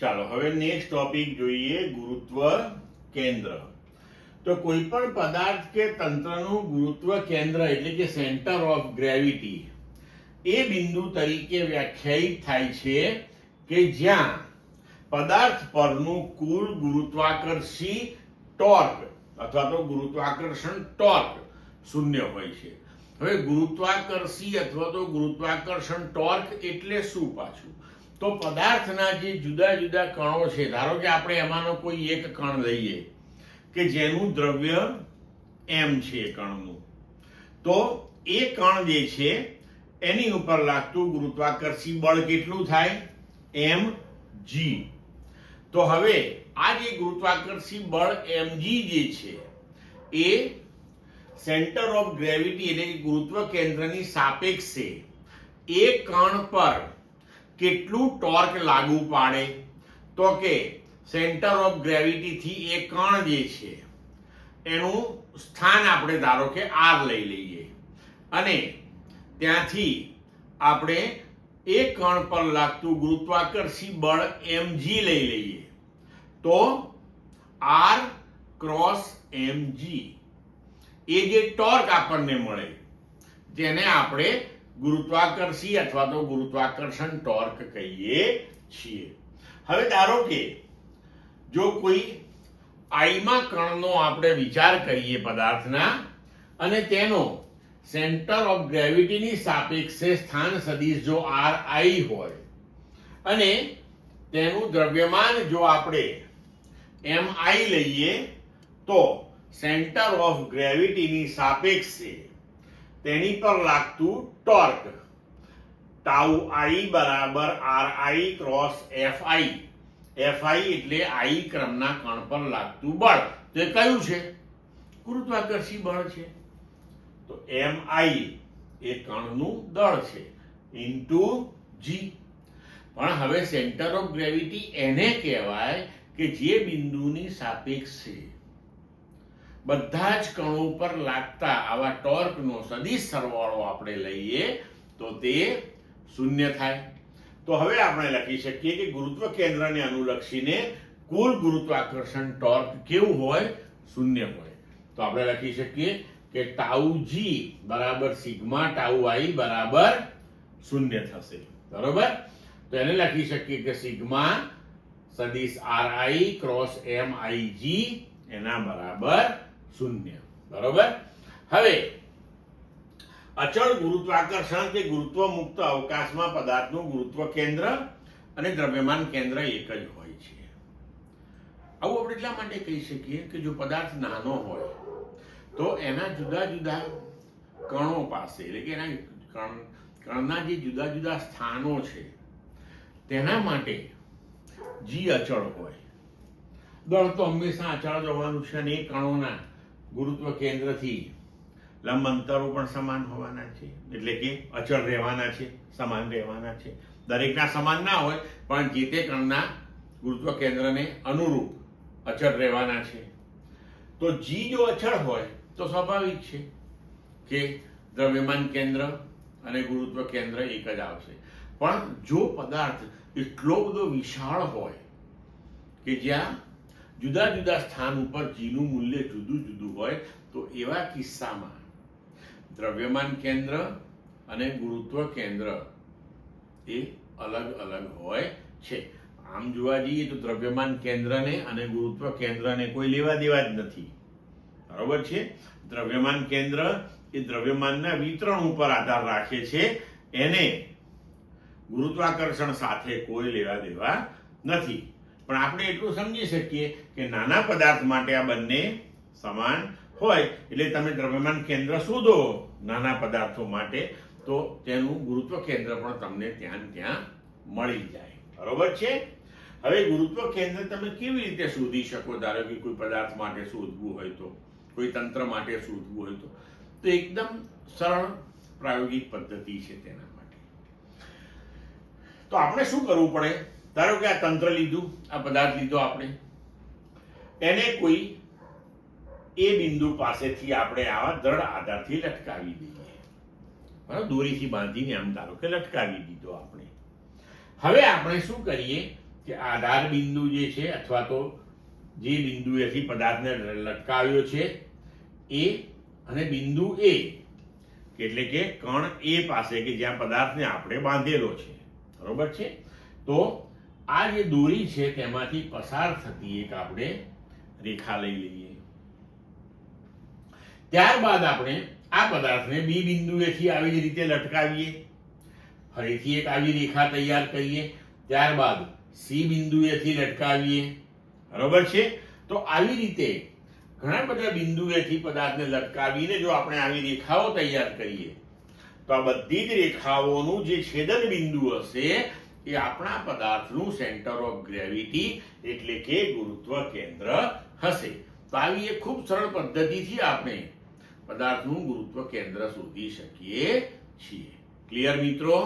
ચાલો હવે next topic જોઈએ ગુરુત્વ કેન્દ્ર. તો કોઈ પણ પદાર્થ કે તંત્રનું ગુરુત્વ કેન્દ્ર એટલે કે સેન્ટર ઓફ ગ્રેવિટી એ બિંદુ તરીકે વ્યાખ્યાયિત થાય છે કે જ્યાં પદાર્થ પરનું કુલ ગુરુત્વાકર્ષી ટોર્ક અથવા તો ગુરુત્વાકર્ષણ ટોર્ક શૂન્ય હોય છે. હવે ગુરુત્વાકર્ષી અથવા તો ગુરુત્વાકર્ષણ ટોર્ક એટલે શું પાછું? તો પદાર્થના જે જુદા જુદા કણો છે, ધારો કે આપણે એમાંનો કોઈ એક કણ લઈએ કે જેનું દ્રવ્ય m છે કણનું, તો એ કણ જે છે એની ઉપર લાગતું ગુરુત્વાકર્ષી બળ કેટલું થાય? mg. તો હવે આ જે ગુરુત્વાકર્ષી બળ mg જે છે એ સેન્ટર ઓફ ગ્રેવિટી એટલે કે ગુરુત્વ કેન્દ્રની સાપેક્ષે એ કણ પર કેટલું ટોર્ક લાગુ પાડે? તો કે સેન્ટર ઓફ ગ્રેવિટી થી એ કણ જે છે એનું સ્થાન આપણે ધારો કે r લઈ લઈએ અને ત્યાંથી આપણે એ કણ પર લાગતું ગુરુત્વાકર્ષી બળ mg લઈ લઈએ તો r ક્રોસ mg એ જે ટોર્ક આપણને મળે જેને આપણે ગુરુત્વાકર્ષી અથવા તો ગુરુત્વાકર્ષણ ટોર્ક કહીએ છીએ. હવે ધારો કે જો કોઈ આઈમાં કણનો આપણે વિચાર કરીએ પદાર્થના અને તેનો સેન્ટર ઓફ ગ્રેવિટીની સાપેક્ષે સ્થાન સદિશ જો ri હોય અને તેનું દ્રવ્યમાન જો આપણે mi લઈએ તો સેન્ટર ઓફ ગ્રેવિટીની સાપેક્ષે તેની પર લાગતું ટોર્ક ટાઉ i બરાબર ri ક્રોસ fi. fi એટલે i ક્રમના કણ પર લાગતું બળ. તો એ કયું છે? ગુરુત્વાકર્ષી બળ છે. તો mi એ કણનું દળ છે ઇન્ટુ g. પણ હવે સેન્ટર ઓફ ગ્રેવિટી એને કહેવાય કે જે બિંદુની સાપેક્ષે બધા જ કણો પર લાગતા આવા ટોર્કનો સદિશ સરવાળો આપણે લઈએ તો તે શૂન્ય થાય. તો હવે આપણે લખી શકીએ કે ગુરુત્વ કેન્દ્રને અનુલક્ષીને કુલ ગુરુત્વાકર્ષણ ટોર્ક કેવું હોય? શૂન્ય હોય. તો આપણે લખી શકીએ કે ટાઉ g બરાબર સિગ્મા ટાઉ i બરાબર શૂન્ય થશે. બરોબર? તો એને લખી શકીએ કે સિગ્મા સદિશ ri ક્રોસ mig એના બરાબર શૂન્ય. બરોબર? હવે અચળ ગુરુત્વાકર્ષણ કે ગુરુત્વ મુક્ત અવકાશમાં પદાર્થનું ગુરુત્વ કેન્દ્ર અને દ્રવ્યમાન કેન્દ્ર એક જ હોય છે. આવું આપણે એટલા માટે કહી શકીએ કે જો પદાર્થ નાનો હોય તો એના જુદા જુદા કણો પાસે એટલે કે એના કણના જે જુદા જુદા સ્થાનો છે તેના માટે g અચળ હોય. દળ તો હંમેશા અચળ જ હોવાનું છે અને એ કણોના ગુરુત્વ કેન્દ્રથી લંબ અંતરો પણ સમાન હોવાના છે એટલે કે અચળ રહેવાના છે, સમાન રહેવાના છે. દરેકના સમાન ના હોય પણ જે તે કણના ગુરુત્વ કેન્દ્રને અનુરૂપ અચળ રહેવાના છે. તો g જો અચળ હોય તો સ્વાભાવિક છે કે દ્રવ્યમાન કેન્દ્ર અને ગુરુત્વ કેન્દ્ર એક જ આવશે. પણ જો પદાર્થ એટલો બધો વિશાળ હોય કે જ્યાં જુદા જુદા સ્થાન ઉપર g નું મૂલ્ય જુદું જુદું હોય તો એવા કિસ્સામાં દ્રવ્યમાન કેન્દ્ર અને ગુરુત્વ કેન્દ્ર એ અલગ અલગ હોય છે. આમ જોવા જઈએ તો દ્રવ્યમાન કેન્દ્રને અને ગુરુત્વ કેન્દ્રને કોઈ લેવા દેવા જ નથી. બરોબર છે? દ્રવ્યમાન કેન્દ્ર એ દ્રવ્યમાનના વિતરણ ઉપર આધાર રાખે છે, એને ગુરુત્વાકર્ષણ સાથે કોઈ લેવા દેવા નથી. પણ આપણે એટલું સમજી શકીએ કે નાના પદાર્થ માટે આ બંને સમાન હોય એટલે તમે દ્રવ્યમાન કેન્દ્ર શોધો નાના પદાર્થો માટે તો તેનું ગુરુત્વ કેન્દ્ર પણ તમને ત્યાં મળી જાય. બરોબર છે? હવે ગુરુત્વ કેન્દ્ર તમે કેવી રીતે શોધી શકો? ધારો કે કોઈ પદાર્થ માટે શોધવું હોય તો, કોઈ તંત્ર માટે શોધવું હોય તો એકદમ સરળ પ્રાયોગિક પદ્ધતિ છે તેના માટે. તો આપણે શું કરવું પડે? ધારો કે આ તંત્ર લીધું, આ પદાર્થ લીધો આપણે, એને કોઈ એ બિંદુ પાસેથી આપણે આવા દ્રઢ આધારથી લટકાવી દઈએ. બરાબર? દોરીથી બાંધીને આમ ધારો કે લટકાવી દીધો આપણે. હવે આપણે શું કરીએ કે આધાર બિંદુ જે છે અથવા તો જે બિંદુએથી પદાર્થને લટકાવ્યો છે એ અને બિંદુ એ એટલે કે કણ એ પાસે કે જ્યાં પદાર્થને આપણે બાંધેલો છે, બરોબર છે. તો આ જે દોરી છે તેમાંથી પસાર થતી એક આપણે રેખા લઈ લઈએ. ત્યારબાદ આપણે આ પદાર્થને બી બિંદુએથી આવી જ રીતે લટકાવીએ, ફરીથી એક આવી રેખા તૈયાર કરીએ, ત્યારબાદ સી બિંદુએથી લટકાવીએ, બરોબર છે. તો આવી રીતે ઘણા બધા બિંદુએથી પદાર્થને લટકાવીને જો આપણે આવી રેખાઓ તૈયાર કરીએ તો આ બધી જ રેખાઓનું જે છેદન બિંદુ હશે એ આપણા પદાર્થનું સેન્ટર ઓફ ગ્રેવિટી એટલે કે ગુરુત્વ કેન્દ્ર હશે. તો આવી એક ખૂબ સરળ પદ્ધતિથી આપણે પદાર્થનું ગુરુત્વ કેન્દ્ર શોધી શકીએ છીએ. ક્લિયર મિત્રો?